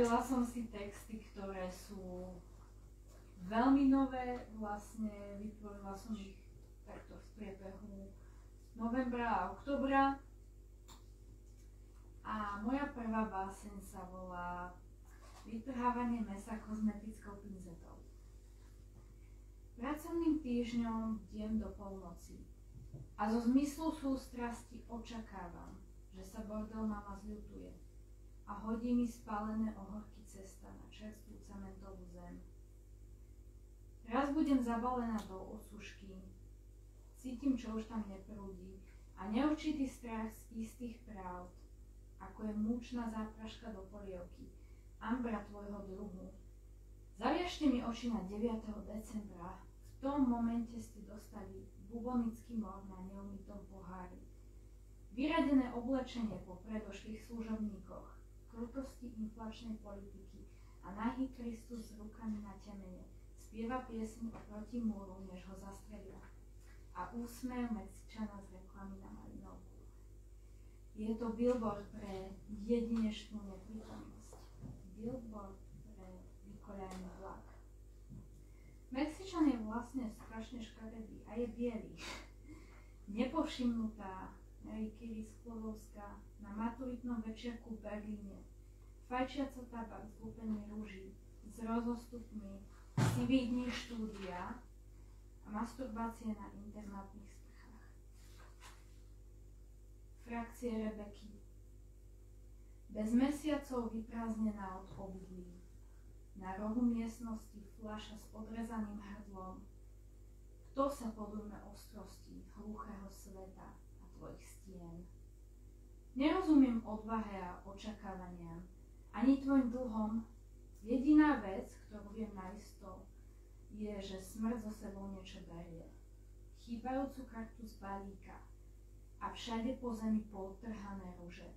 Spravila som si texty, ktoré sú veľmi nové, vlastne vytvorila som ich takto v priebehu novembra a oktobra. A moja prvá báseň sa volá Vytrhávanie mäsa kozmetickou pinzetou. Pracovným týždňom bdiem do polnoci a zo zmyslu sústrasti očakávam, že sa bordel mama zľutuje a hodí mi spálené ohorky cesta na čerstvú cementovú zem. Raz budem zabalená do osušky, cítim, čo už tam neprúdi a neurčitý strach z istých práv, ako je múčna zápraška do polievky, ambra tvojho druhu. Zaviažte mi oči na 9. decembra, v tom momente ste dostali bubonický mor na neumytom pohári. Vyradené oblečenie po predošlých služobníkoch, krutosti inflačnej politiky a nahý Kristus s rukami na temene spieva piesň oproti múru, než ho zastrelia. A úsmev Mexičana z reklamy na malinovku. Je to billboard pre jedinečnú neprítomnosť. Billboard pre vykoľajený vlak. Mexičan je vlastne strašne škaredý a je bielý. Nepovšimnutá Mary Curie Sklodovská na maturitnom večierku v Berlíne, fajčiaca tabak z lúpenej rúží, s rozostupmi, sivých dní štúdia a masturbácie na internátnych sprchách. Frakcie Rebeky. Bez mesiacov vyprázdnená od obydlí. Na rohu miestnosti fľaša s odrezaným hrdlom. Kto sa podujme ostrosti hluchého sveta a tvojich stien? Nerozumiem odvahe a očakávaniam, ani tvojim dlhom. Jediná vec, ktorú viem naisto, je, že smrť so sebou niečo berie. Chýbajúcu kartu z balíka a všade po zemi poodtrhané ruže.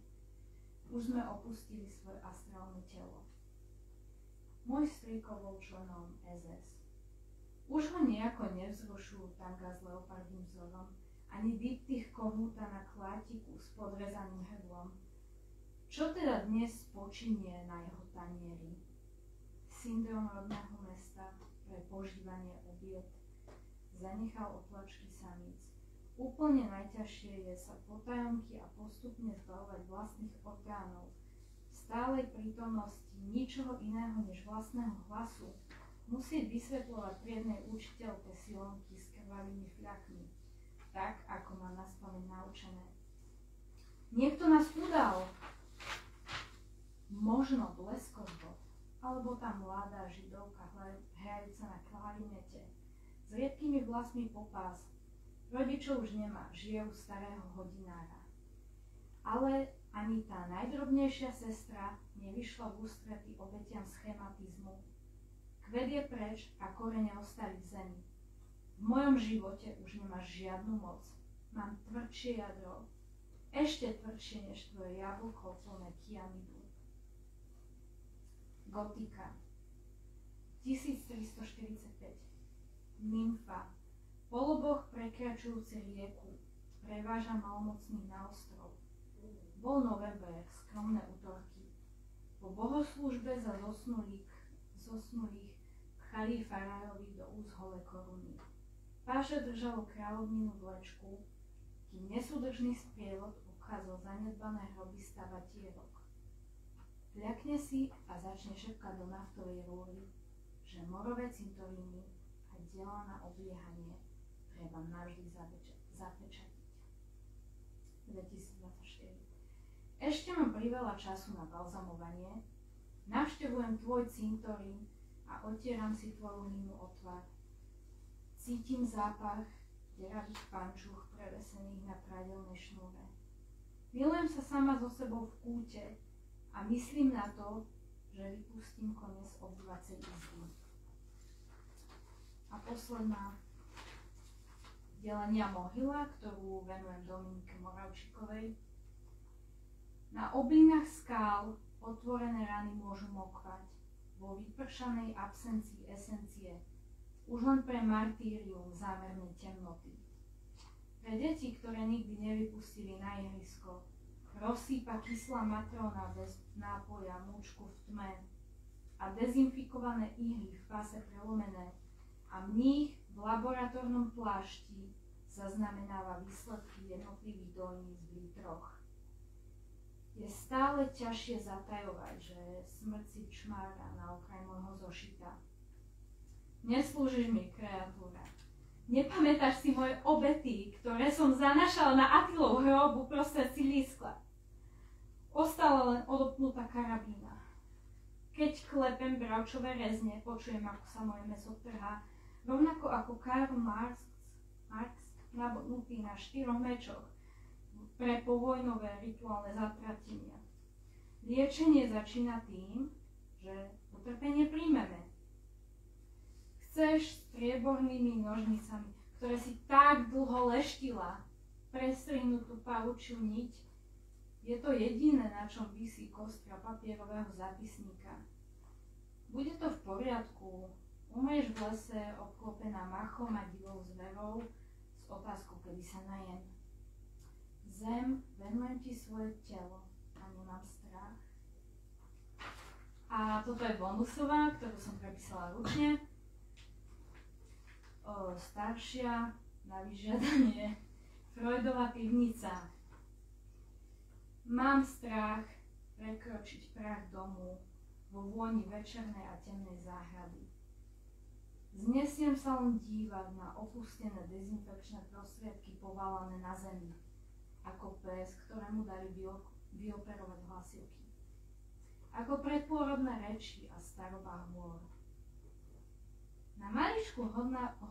Už sme opustili svoje astrálne telo. Môj strýko bol členom SS. Už ho nejako nevzrušujú tanga s leopardým vzorom, ani diptych kohúta na klátiku s podrezaným hrdlom. Čo teda dnes spočinie na jeho tanieri? Syndrom rodného mesta pre požívanie obiet zanechal otlačky samíc. Úplne najťažšie je sa potajomky a postupne zbavovať vlastných orgánov. V stálej prítomnosti ničoho iného než vlastného hlasu musieť vysvetľovať triednej učiteľke silonky s krvavými fľakmi, tak ako má naspamäť naučené. Niekto nás udal! Možno bleskovo, alebo tá mladá židovka hrajúca na klarinete, s riedkými vlasmi po pás. Rodičov už nemá, žije u starého hodinára. Ale ani tá najdrobnejšia sestra nevyšla v ústrety obetiam schematizmu. Kvet je preč a korene ostali v zemi. V mojom živote už nemáš žiadnu moc. Mám tvrdšie jadro, ešte tvrdšie než tvoje jablko plné kianidu. Gotika 1345. Nymfa, poloboh prekračujúci rieku, preváža malomocných na ostrov. Bol november, skromné útorky. Po bohoslúžbe za zosnulých pchali farárovi do úzhole koruny. Páže držalo kráľovninu vlečku, kým nesúdržný sprievod obchádzal zanedbané hroby stavatierok. Ľakne si a začne šepkať do naftovej rúry, že morové cintoríny a diela na obliehanie treba navždy zapečatiť. 2024. Ešte mám priveľa času na balzamovanie, navštevujem tvoj cintorín a otieram si tvoju hlinu o tvár. Cítim zápach deravých pančúch prevesených na pradelnej šnúre. Milujem sa sama so sebou v kúte a myslím na to, že vypustím koniec obývacej izby. A posledná delenia mohyla, ktorú venujem Dominike Moravčikovej. Na oblinách skál otvorené rany môžu mokvať vo vypršanej absencii esencie, už len pre martýrium zámernej temnoty. Pre deti, ktoré nikdy nevypustili na ihrisko, rozsýpa kyslá matrona bez nápoja mučku v tme a dezinfikované ihly v páse prelomené a mních v laboratórnom plášti zaznamenáva výsledky jednotlivých dojníc v lítroch. Je stále ťažšie zatajovať, že smrť si čmára na okraj môjho zošita. Neslúžiš mi, kreatúra. Nepamätáš si moje obety, ktoré som zanašala na Attilov hrobu prostred sídliska. Ostala len odopnutá karabína. Keď klepem bravčové rezne, počujem, ako sa moje mäso trhá, rovnako ako Karl Marx nabodnutý na 4 mečoch pre povojnové rituálne zatratenia. Liečenie začína tým, že utrpenie príjmeme. Chceš striebornými nožnicami, ktoré si tak dlho leštila, prestrihnutú pavučiu niť? Je to jediné, na čom visí kostra papierového zápisníka. Bude to v poriadku. Umrieš v lese obklopená machom a divou zverou s otázkou, kedy sa najem. Zem, venujem ti svoje telo a nemám strach. A toto je bonusová, ktorú som prepísala ručne. Staršia na vyžiadanie. Freudova pivnica. Mám strach prekročiť prah domu vo vôni večernej a temnej záhrady. Znesiem sa len dívať na opustené dezinfekčné prostriedky povalané na zemi, ako pes, ktorému dali vyoperovať hlasivky. Ako predpôrodné reči a starobá hôr. Na maličku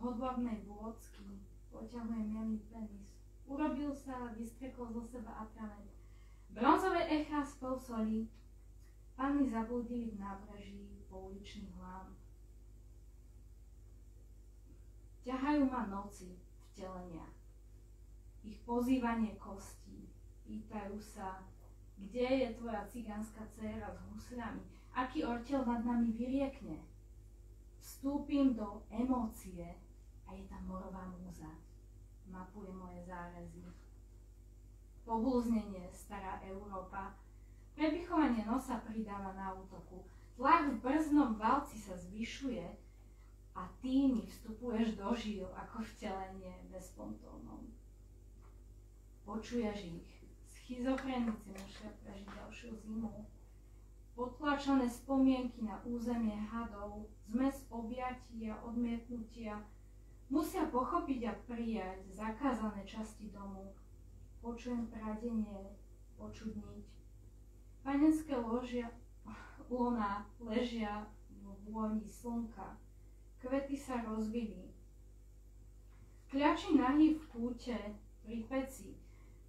hodvábnej vôcky poťahujem jemný penis. Urobil sa, vystrekol zo seba atrament. Bronzové echá spolu soli. Panny zablúdili v nábreží pouličných hlám. Ťahajú ma noci vtelenia. Ich pozývanie kostí. Pýtajú sa, kde je tvoja cigánska dcéra s husľami? Aký orteľ nad nami vyriekne? Vstúpim do emócie a je tam morová múza. Mapuje moje zárezy. Poblúznenie, stará Európa. Prepichovanie nosa pridáva na útoku. Tlak v brzdnom valci sa zvyšuje a ty mi vstupuješ do žíl ako vtelenie bez pontónov. Počuješ ich. Schizofrenici musia prežiť ďalšiu zimu. Potlačené spomienky na územie hadov, zmes objatí a odmietnutia, musia pochopiť a prijať zakázané časti domu. Počujem pradenie, počuť niť. Panenské lona ležia vo vôni slnka. Kvety sa rozvili. Kľačí nahý v kúte pri peci.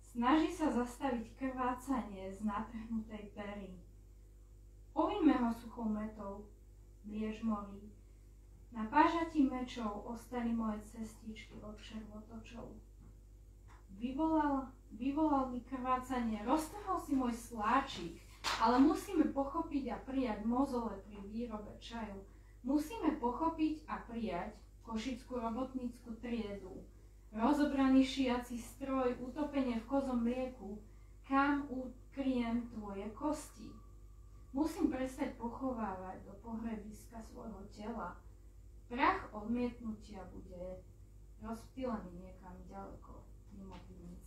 Snaží sa zastaviť krvácanie z natrhnutej pery. Oviňme ho suchou metou, mliež morí. Na pážati mečov ostali moje cestičky od červotočov. Vyvolal mi krvácanie, roztrhol si môj sláčik, ale musíme pochopiť a prijať mozole pri výrobe čaju. Musíme pochopiť a prijať košickú robotnícku triedu. Rozobraný šiaci stroj, utopenie v kozom mlieku, kam ukryjem tvoje kosti. Musím prestať pochovávať do pohrebiska svojho tela. Prach odmietnutia bude rozptýlený niekam ďaleko, mimo pivnice.